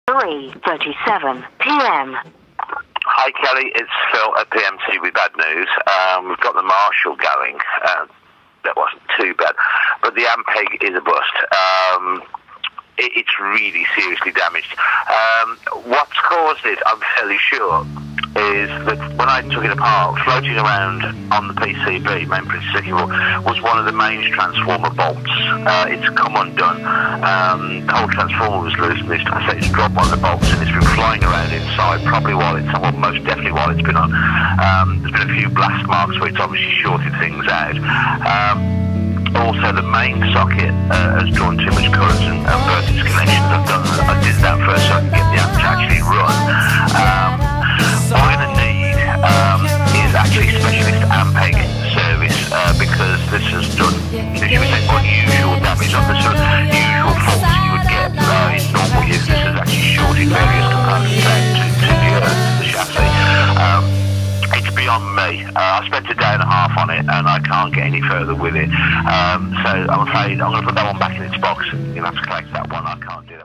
3:37 p.m. Hi Kelly, it's Phil at PMT with bad news. We've got the Marshall going. That wasn't too bad, but the Ampeg is a bust. It's really seriously damaged. What's caused it, I'm fairly sure, is that when I took it apart, floating around on the PCB, main printed circuit board, was one of the mains transformer bolts. It's come undone. The whole transformer was loose, and it's dropped one of the bolts, and it's been flying around inside, probably while it's on, well, most definitely while it's been on. There's been a few blast marks where it's obviously shorted things out. Also, the main socket has drawn too much current and burnt its connections. I did that first so I can get the amp to actually run. What we're going to need is actually specialist Ampeg service because this has done, should we say, unusual damage on the sort of usual faults you would get in normal use. This has actually shorted various components out to the chassis. It's beyond me. I spent a day and a half on it and I can't get any further with it. So I'm afraid I'm going to put that one back in its box. You'll have to collect that one. I can't do that.